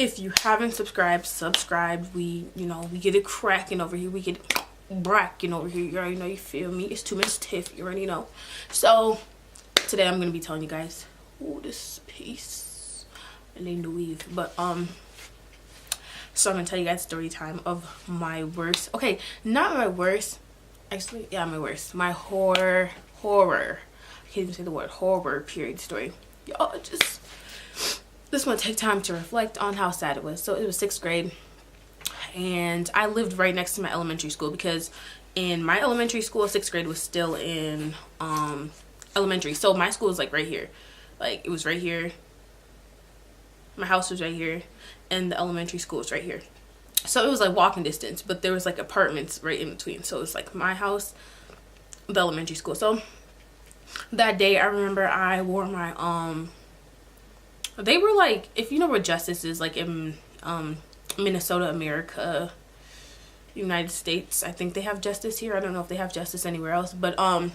If you haven't subscribed, subscribe. We, you know, we get it cracking over here. We get it bracking over here. You already know, you feel me? It's too much tiff, you already know. So today I'm gonna be telling you guys, oh, this piece, and then the weave, but so I'm gonna tell you guys story time of my worst, okay, not my worst, actually, yeah, my worst, my horror, I can't even say the word, horror period story. Y'all, just, this one take time to reflect on how sad it was. So it was 6th grade, and I lived right next to my elementary school, because in my elementary school, 6th grade was still in elementary. So my school was like right here, like it was right here, my house was right here, and the elementary school was right here. So it was like walking distance, but there was like apartments right in between. So it was like my house, the elementary school. So that day I remember I wore my they were like, if you know where Justice is, like in Minnesota, America, United States, I think they have Justice here. I don't know if they have Justice anywhere else, but yeah,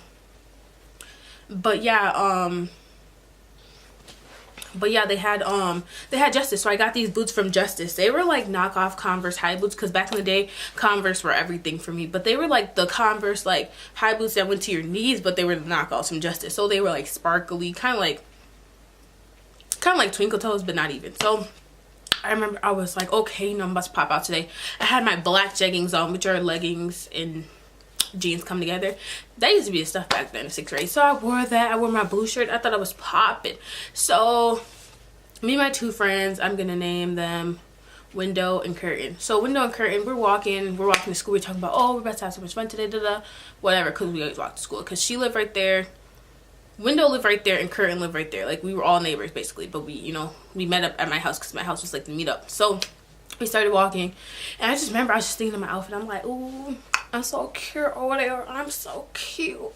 they had Justice. So I got these boots from Justice. They were like knockoff Converse high boots, because back in the day Converse were everything for me, but they were like the Converse like high boots that went to your knees, but they were the knockoffs from Justice. So they were like sparkly, kind of like twinkle toes, but not even. So I remember I was like, okay, you know, I'm about to pop out today. I had my black jeggings on, which are leggings and jeans come together. That used to be the stuff back then in 6th grade. So I wore that. I wore my blue shirt. I thought I was popping. So me and my 2 friends, I'm gonna name them Window and Curtain. So Window and Curtain, we're walking to school. We're talking about, oh, we're about to have so much fun today, whatever, because we always walk to school, because she lived right there, Window lived right there, and Curtain lived right there. Like, we were all neighbors basically, but we, you know, we met up at my house, because my house was like the meetup. So we started walking, and I just remember I was just thinking of my outfit. I'm like, ooh, I'm so cute, or whatever. I'm so cute.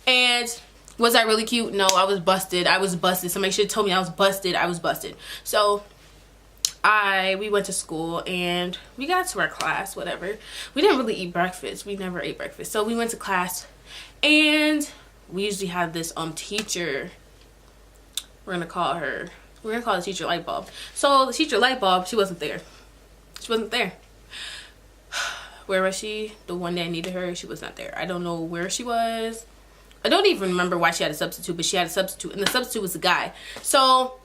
And was I really cute? No, I was busted. Somebody should have told me I was busted. So we went to school, and we got to our class, whatever. We didn't really eat breakfast. We never ate breakfast. So we went to class, and we usually have this teacher. We're gonna call the teacher Lightbulb. So the teacher Lightbulb, she wasn't there. Where was she? The one day I needed her, she was not there. I don't know where she was. I don't even remember why she had a substitute, but she had a substitute, and the substitute was a guy. So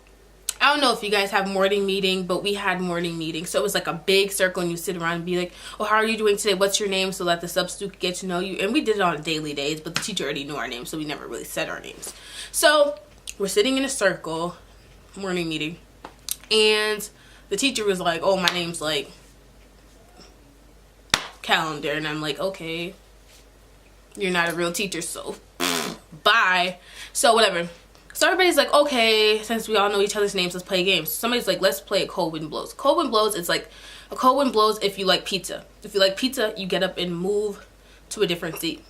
I don't know if you guys have morning meeting, but we had morning meeting. So it was like a big circle, and you sit around and be like, oh, how are you doing today? What's your name? So that the substitute could get to know you. And we did it on a daily days, but the teacher already knew our names, so we never really said our names. So we're sitting in a circle, morning meeting, and the teacher was like, oh, my name's like Calendar. And I'm like, okay, you're not a real teacher, so bye. So whatever. So everybody's like, okay, since we all know each other's names, let's play games. Somebody's like, let's play a Cold Wind Blows. Cold Wind Blows is like, a Cold Wind Blows if you like pizza. If you like pizza, you get up and move to a different seat.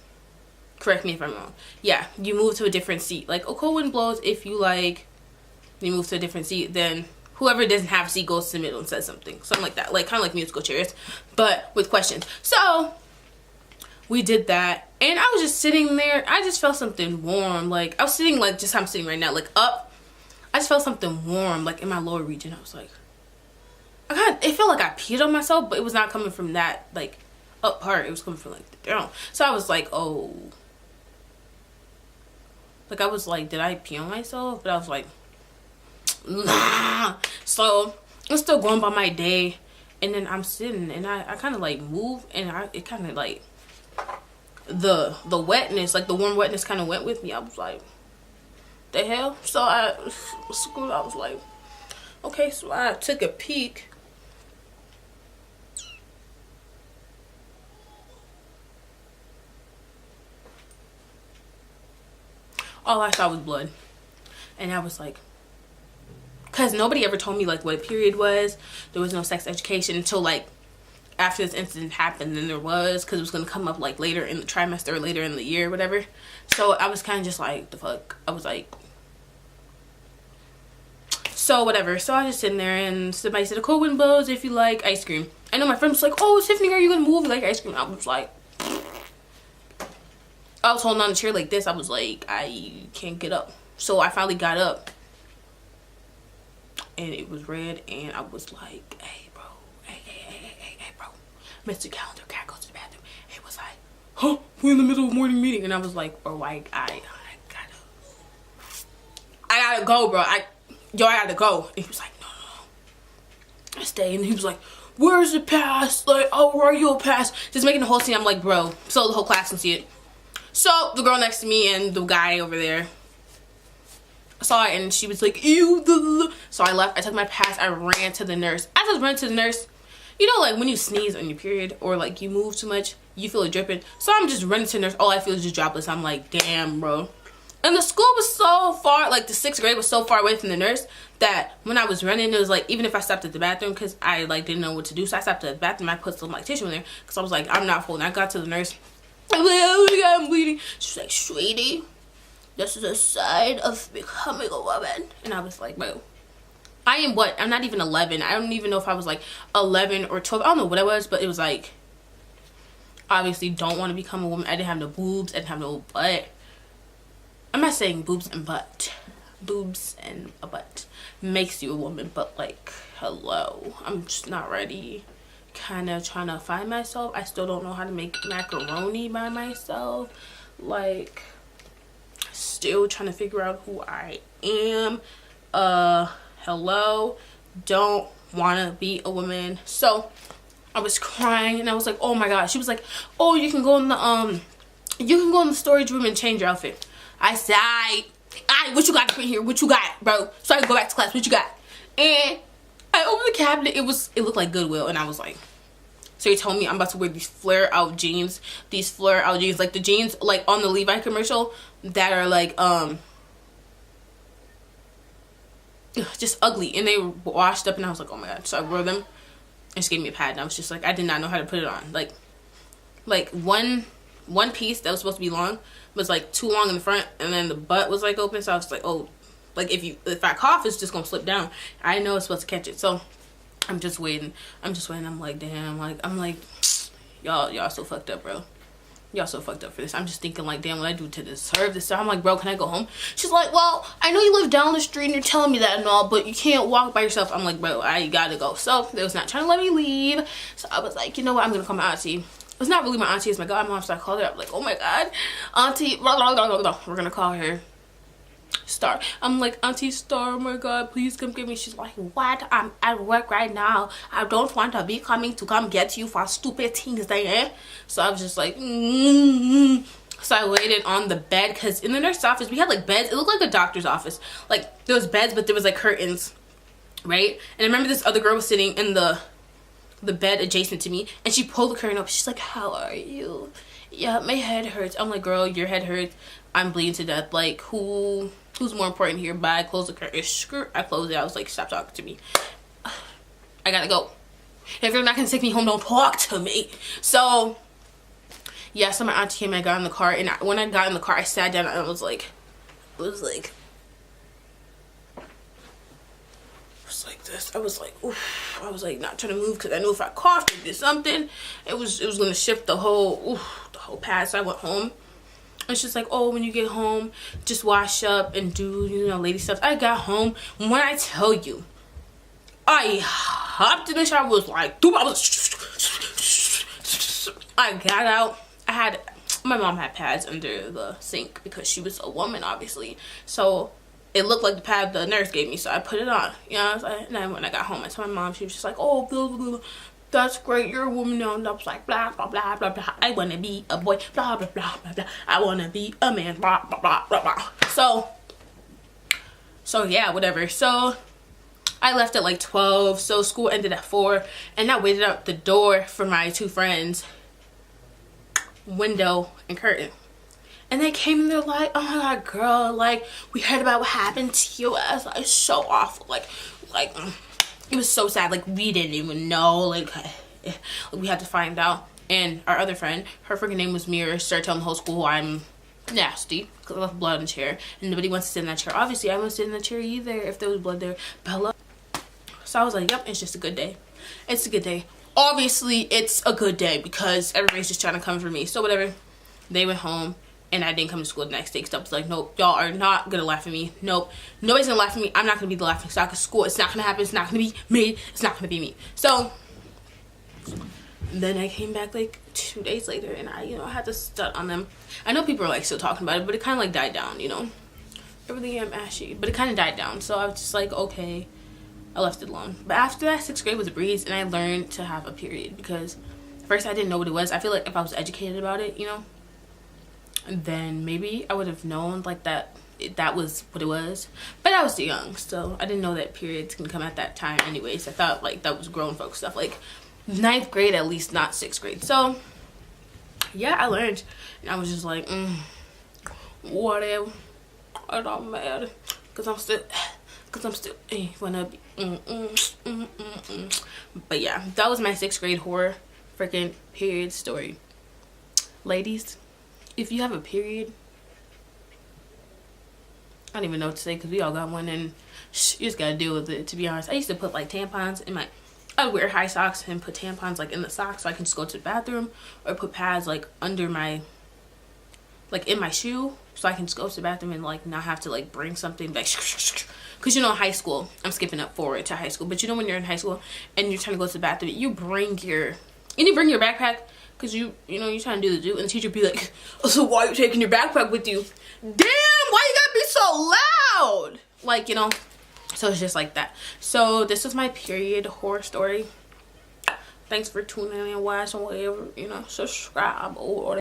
Correct me if I'm wrong. Yeah, you move to a different seat. Like, a Cold Wind Blows if you move to a different seat, then whoever doesn't have a seat goes to the middle and says something. Something like that. Like, kind of like musical chairs, but with questions. So we did that, and I was just sitting there. I just felt something warm. Like, I was sitting like just how I'm sitting right now, like up. I just felt something warm, like in my lower region. I was like, it felt like I peed on myself, but it was not coming from that like up part. It was coming from like the down. So I was like, oh, like I was like, did I pee on myself? But I was like, nah. So I'm still going by my day, and then I'm sitting, and I kind of like move, and it kind of like the wetness, like the warm wetness kind of went with me. I was like, the hell? So I was like, okay. So I took a peek. All I saw was blood, and I was like, because nobody ever told me like what a period was. There was no sex education until like after this incident happened. Then there was, because it was going to come up like later in the trimester or later in the year, whatever. So I was kind of just like, the fuck. I was like, so whatever. So I was just sitting there, and somebody said, a Cold Wind Blows if you like ice cream. I know my friend was like, oh, Tiffany, are you gonna move? You like ice cream? I was like, I was holding on the chair like this. I was like, I can't get up. So I finally got up, and it was red, and I was like, hey bro, hey bro, Mr. Calendar can't go to the bathroom. He was like, huh, we're in the middle of a morning meeting. And I was like, bro, I gotta go, bro. I gotta go. And he was like, no, I stay. And he was like, where's the pass? Like, oh, where are you a pass? Just making the whole scene. I'm like, bro, so the whole class can see it. So the girl next to me and the guy over there saw it, and she was like, ew. So I left. I took my pass. I ran to the nurse. As I was running to the nurse, you know, like when you sneeze on your period or like you move too much, you feel it dripping. So I'm just running to the nurse. All I feel is just droplets. I'm like, damn, bro. And the school was so far, like the 6th grade was so far away from the nurse that when I was running, it was like, even if I stopped at the bathroom, because I like didn't know what to do, so I stopped at the bathroom. I put some like tissue in there because I was like, I'm not full. And I got to the nurse. I'm like, oh my God, I'm bleeding. She's like, sweetie, this is a sign of becoming a woman. And I was like, bro, I am what? I'm not even 11. I don't even know if I was like 11 or 12. I don't know what I was, but it was like, obviously don't want to become a woman. I didn't have no boobs. I didn't have no butt. I'm not saying boobs and butt. Boobs and a butt makes you a woman, but like, hello. I'm just not ready. Kind of trying to find myself. I still don't know how to make macaroni by myself. Like, still trying to figure out who I am. Hello. Don't want to be a woman. So I was crying and I was like, oh my God. She was like, oh, you can go in the storage room and change your outfit. I said, alright, what you got up in here? What you got, bro? So I can go back to class. What you got? And I opened the cabinet. It looked like Goodwill, and I was like, so you told me I'm about to wear these flare out jeans, like the jeans like on the Levi commercial that are like just ugly, and they were washed up, and I was like, oh my God. So I wore them, and she gave me a pad, and I was just like, I did not know how to put it on. Like one piece that was supposed to be long was like too long in the front, and then the butt was like open, so I was like, oh, like if I cough, it's just gonna slip down. I know it's supposed to catch it. So I'm just waiting. I'm like, damn, like I'm like, y'all so fucked up, bro. Y'all so fucked up for this. I'm just thinking like, damn, what I do to deserve this? So I'm like, bro, can I go home? She's like, well, I know you live down the street and you're telling me that and all, but you can't walk by yourself. I'm like, bro, I gotta go. So they was not trying to let me leave. So I was like, you know what, I'm gonna call my auntie. It's not really my auntie, it's my godmom. So I called her up like, oh my God, auntie, we're gonna call her Star. I'm like, Auntie Star, oh my God, please come get me. She's like, what? I'm at work right now. I don't want to be coming to come get you for stupid things there. So I was just like, So I waited on the bed, because in the nurse's office we had like beds. It looked like a doctor's office. Like there was beds, but there was like curtains, right? And I remember this other girl was sitting in the bed adjacent to me, and she pulled the curtain up. She's like, how are you? Yeah, my head hurts. I'm like, girl, your head hurts. I'm bleeding to death. Like, who's more important here? But I closed the curtain. Screw. I closed it. I was like, stop talking to me. I gotta go. If you're not gonna take me home, don't talk to me. So yeah, so my auntie came and I got in the car, and when I got in the car, I sat down and I was like this. I was like, oof. I was like not trying to move, because I knew if I coughed or did something, it was gonna shift the whole pass. So I went home, and she's like, oh, when you get home, just wash up and do, you know, lady stuff. I got home, when I tell you, I hopped in the shower, was like, I got out. My mom had pads under the sink because she was a woman, obviously. So it looked like the pad the nurse gave me, so I put it on. You know what I'm saying? And then when I got home, I told my mom. She was just like, oh, blah, blah, blah. That's great, you're a woman now. And I was like, blah, blah, blah, blah, blah. I want to be a boy, blah, blah, blah, blah, blah. I want to be a man, blah, blah, blah, blah, blah. So yeah, whatever. So I left at like 12, so school ended at 4, and I waited out the door for my two friends, window and curtain. And they came and they're like, oh my God, girl, like, we heard about what happened to you. I was like, so awful. Like it was so sad. Like, we didn't even know. Like, we had to find out. And our other friend, her freaking name was Mira, started telling the whole school I'm nasty because I left blood in the chair, and nobody wants to sit in that chair. Obviously, I wouldn't sit in the chair either if there was blood there. Bella. So I was like, yep, it's just a good day. It's a good day. Obviously, it's a good day because everybody's just trying to come for me. So whatever. They went home. and I didn't come to school the next day because I was like, nope, y'all are not gonna laugh at me. Nope, nobody's gonna laugh at me. I'm not gonna be the laughing stock of school. It's not gonna happen. It's not gonna be me. It's not gonna be me. So then I came back like 2 days later, and I, you know, had to stud on them. I know people are like still talking about it, but it kind of like died down, you know. Everything I'm ashy, but it kind of died down. So I was just like, okay, I left it alone. But after that, 6th grade was a breeze, and I learned to have a period because first I didn't know what it was. I feel like if I was educated about it, you know, then maybe I would have known like that was what it was. But I was too young, so I didn't know that periods can come at that time anyways. I thought like that was grown folk stuff, like 9th grade at least, not 6th grade. So yeah, I learned, and I was just like, whatever, it don't matter, because I'm still wanna be But yeah, that was my 6th grade horror freaking period story. Ladies, if you have a period, I don't even know what to say, because we all got one, and you just gotta deal with it, to be honest. I used to put like tampons in my, I would wear high socks and put tampons like in the socks so I can just go to the bathroom, or put pads like under my, like in my shoe, so I can just go to the bathroom and like not have to like bring something back. Because you know, high school, I'm skipping up forward to high school, but you know when you're in high school and you're trying to go to the bathroom, you bring your backpack, because you know you're trying to do the do, and the teacher be like, oh, so why are you taking your backpack with you? Damn, why you gotta be so loud? Like, you know, so it's just like that. So this was my period horror story. Thanks for tuning in, watching, whatever, you know, subscribe or